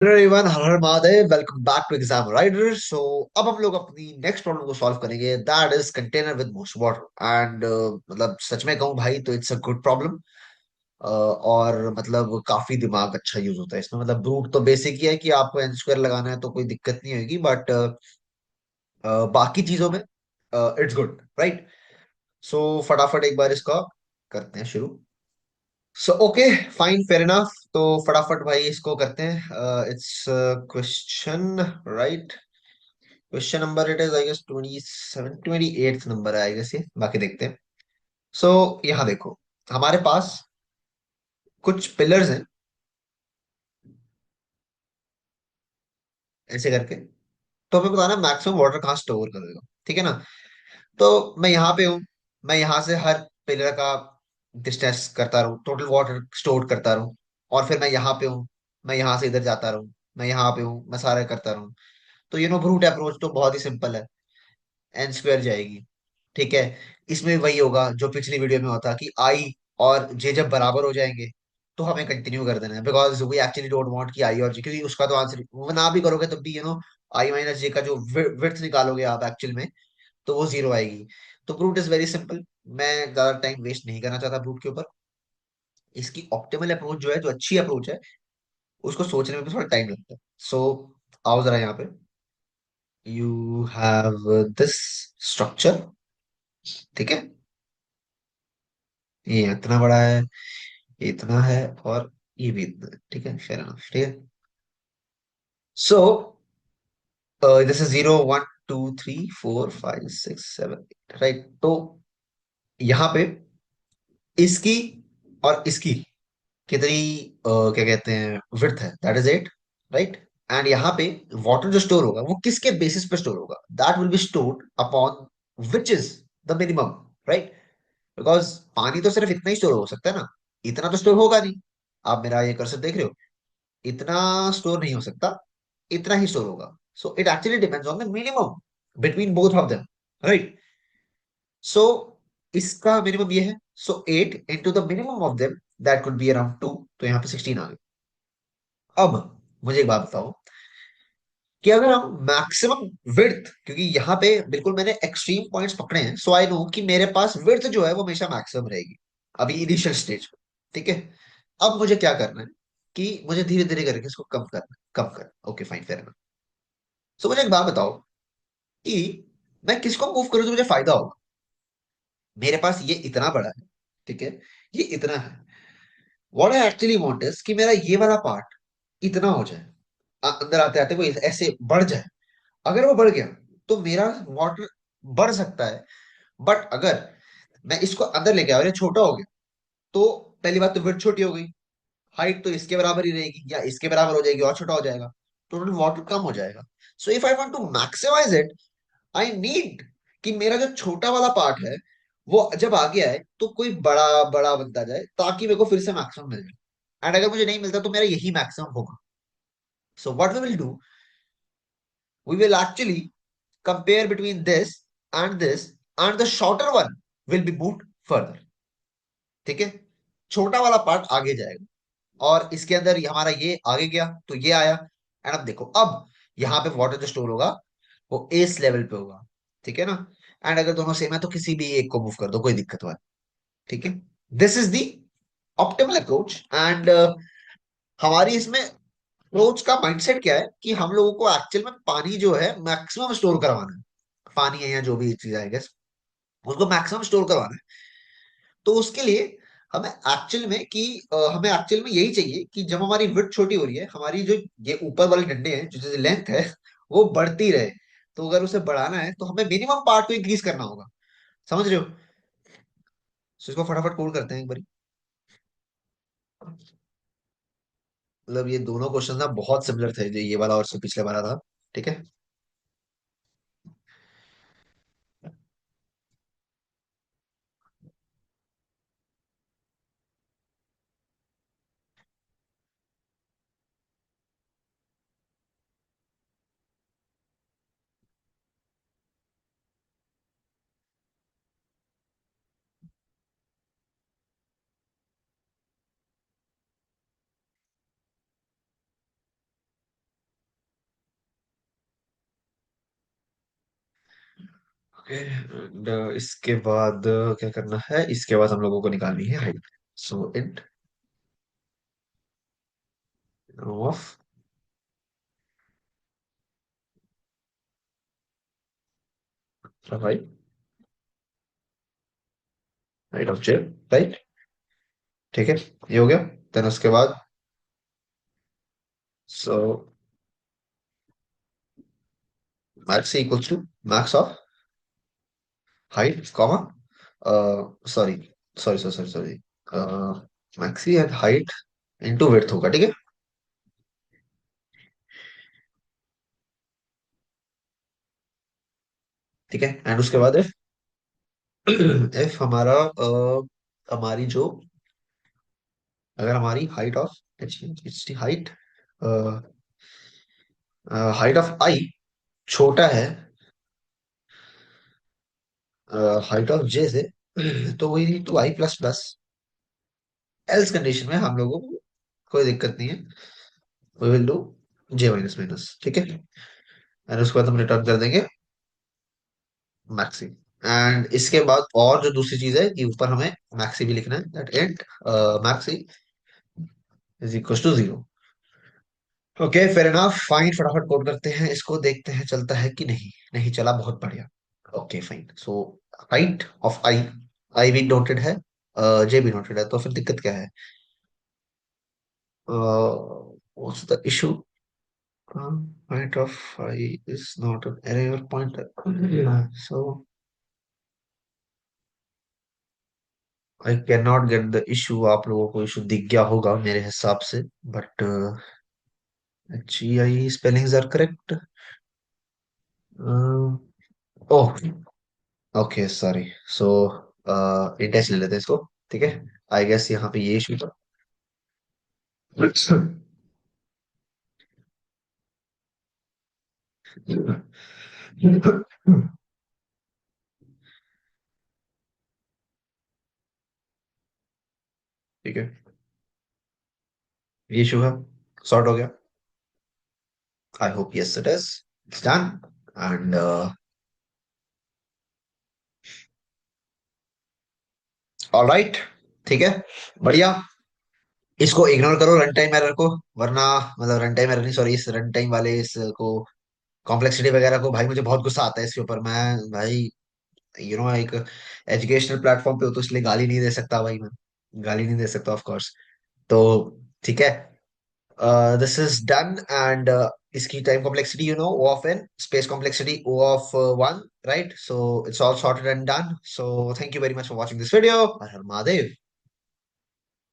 Hello everyone, Har Har Mahadev. Welcome back to exam rider. So अब हम लोग अपनी नेक्स्ट प्रॉब्लम को सॉल्व करेंगे, that is container with most water. And मतलब सच में कहूँ भाई तो इट्स अ गुड प्रॉब्लम। और मतलब काफी दिमाग अच्छा यूज होता है इसमें। मतलब रूट तो बेसिक ही है कि आपको एन स्क्वायर लगाना है तो कोई दिक्कत नहीं होगी, बट बाकी चीजों में इट्स गुड, राइट। सो फटाफट एक बार इसका करते हैं शुरू। So okay, fine, fair enough. तो फटाफट भाई इसको करते हैं। It's question, right. Question number it is I guess 27 28th number है आई गेस ये। बाकी देखते हैं। सो यहाँ देखो, हमारे पास कुछ पिलर्स हैं ऐसे करके। तो हमें बताना मैक्सिमम वाटर कहाँ स्टोर करेगा, ठीक है ना। तो मैं यहाँ पे हूँ, मैं यहाँ से हर पिलर का डिस्टेंस करता रहूँ, टोटल वाटर स्टोर करता रहूँ। और फिर मैं यहाँ पे हूँ, मैं यहाँ से इधर जाता रहूँ, मैं यहाँ पे हूँ, मैं सारा करता रहूँ। तो ब्रूट अप्रोच तो बहुत ही सिंपल है, एन स्क्वायर जाएगी, ठीक है। इसमें वही होगा जो पिछली वीडियो में होता कि आई और जे जब बराबर हो जाएंगे तो हमें कंटिन्यू कर देना है, because we actually don't want कि आई और जे, क्योंकि उसका तो आंसर वो ना भी करोगे तब भी आई माइनस जे का जो विड्थ निकालोगे आप एक्चुअल में, तो वो जीरो आएगी। तो ब्रूट इज वेरी सिंपल। मैं ज्यादा टाइम वेस्ट नहीं करना चाहता ब्रूट के ऊपर। इसकी ऑप्टिमल अप्रोच जो है, जो अच्छी अप्रोच है, उसको सोचने में भी थोड़ा टाइम लगता है। सो आओ जरा यहाँ पे। यू हैव दिस स्ट्रक्चर, ठीक है। ये इतना बड़ा है, ये इतना है, और ये भी इतना है, ठीक है। फेयर एनफ, ठीक है। So this is 0 1 2 3 4 5 6 7 8, right. तो यहाँ पे इसकी और इसकी कितनी क्या कहते हैं विड्थ है, दैट इज 8, राइट। एंड यहाँ पे वाटर जो स्टोर होगा वो किसके बेसिस पे स्टोर होगा, that will be stored upon which is the minimum, right. Because पानी तो सिर्फ इतना ही स्टोर हो सकता है ना, इतना तो स्टोर होगा नहीं। आप मेरा ये कर्सर देख रहे हो, इतना स्टोर नहीं हो सकता, इतना ही स्टोर होगा। So it actually depends on the minimum between both of them, right. So इसका मिनिमम ये है। So 8 into the minimum of them, that could be around 2। तो यहाँ पे 16 आ गया। अब मुझे एक बात बताओ कि अगर हम मैक्सिमम विड्थ, क्योंकि यहाँ पे बिल्कुल मैंने एक्सट्रीम पॉइंट्स पकड़े हैं, सो आई नो कि मेरे पास विड्थ जो है वो हमेशा मैक्सिमम रहेगी अभी इनिशियल स्टेज पे, ठीक है। अब मुझे क्या करना है कि मुझे धीरे धीरे करके इसको कम करना, कम करना। Okay fine, fair enough. So मुझे एक बात बताओ कि मैं किसको मूव करूँ तो मुझे फायदा होगा। मेरे पास ये इतना बड़ा है, ठीक है, ये इतना है। What I actually want is कि मेरा ये वाला पार्ट इतना हो जाए, अंदर आते आते वो ऐसे बढ़ जाए। अगर वो बढ़ गया तो मेरा वाटर बढ़ सकता है। बट अगर मैं इसको अंदर लेके आया और ये छोटा हो गया, तो पहली बात तो विड्थ छोटी हो गई, हाइट तो इसके बराबर ही रहेगी या इसके बराबर हो जाएगी और छोटा हो जाएगा, टोटल वाटर कम हो जाएगा। So if I want to maximize it, I need कि मेरा जो छोटा वाला पार्ट है वो जब आगे आए तो कोई बड़ा बड़ा बनता जाए, ताकि मेरे को फिर से मैक्सिमम मिल जाए। एंड अगर मुझे नहीं मिलता तो मेरा यही मैक्सिमम होगा। So what we will do, we will actually compare between this and the shorter one will be moved further, ठीक है। छोटा वाला पार्ट आगे जाएगा और इसके अंदर हमारा ये आगे गया तो ये आया। एंड अब देखो, अब यहाँ पे वाटर जो स्टोर होगा वो इस लेवल पे होगा, ठीक है ना। एंड अगर दोनों सेम है तो किसी भी एक को मूव कर दो, कोई दिक्कत वाली, ठीक है। This is the optimal approach. And हमारी इसमें अप्रोच का माइंडसेट क्या है कि हम लोगों को एक्चुअल में पानी जो है मैक्सिमम स्टोर करवाना है। पानी है या जो भी चीज है उसको मैक्सिमम स्टोर करवाना है। तो उसके लिए हमें एक्चुअल में यही चाहिए कि जब हमारी विड्थ छोटी हो रही है, हमारी जो ये ऊपर वाले डंडे हैं, जो लेंथ है, वो बढ़ती रहे। तो अगर उसे बढ़ाना है तो हमें मिनिमम पार्ट को इंक्रीज करना होगा, समझ रहे हो। तो इसको फटाफट कोड करते हैं एक बारी। मतलब ये दोनों क्वेश्चन ना बहुत सिमिलर थे, जो ये वाला और से पिछले वाला था, ठीक है। एंड इसके बाद क्या करना है, इसके बाद हम लोगों को निकालनी है height. So int of height, height of J, right. ठीक है, ये हो गया। देन उसके बाद so max equals to max of height comma, sorry sorry sorry sorry sorry, maxi and height into width होगा, ठीक है। ठीक है, एंड उसके बाद एफ हमारा हमारी जो, अगर हमारी height of H H T height, height of I छोटा है हाइट ऑफ जे से, तो we need to I plus plus. Else condition में हम लोगों को कोई दिक्कत नहीं है, we will do J minus minus, ठीक है। एंड उसके बाद हम रिटर्न कर देंगे मैक्सी। एंड इसके बाद और जो दूसरी चीज है कि ऊपर हमें मैक्सी भी लिखना है, that and maxi is equal to zero. Okay fair enough, fine, फटाफट कोड करते हैं इसको, देखते हैं चलता है कि नहीं। नहीं चला, बहुत बढ़िया। Okay fine, so height of I, I भी नोटेड है, जे भी नोटेड है, तो फिर दिक्कत क्या है? What's the issue? Height of I is not an array or pointer, so I can not get the issue. आप लोगों को इशू दिख गया होगा मेरे हिसाब से, but G I spellings are correct. Oh, okay sorry. So index ले लेते हैं इसको, ठीक है। आई गेस यहाँ पे ये इशू था। ठीक है, ये इशू है, सॉर्ट हो गया। I hope yes it is, it's done. And alright, ठीक है, बढ़िया। इसको इग्नोर करो रन टाइम एरर को, वरना मतलब रन टाइम एरर नहीं, सॉरी, इस रन टाइम वाले इसको कॉम्प्लेक्सिटी वगैरह को, भाई मुझे बहुत गुस्सा आता है इसके ऊपर। मैं भाई एक एजुकेशनल प्लेटफॉर्म पे हो तो इसलिए गाली नहीं दे सकता भाई, मैं गाली नहीं दे सकता ऑफ कोर्स। तो ठीक है, दिस इज डन। एंड इसकी time complexity O of N, space complexity O of one, right. So it's all sorted and done. So thank you very much for watching this video. Har Har Mahadev.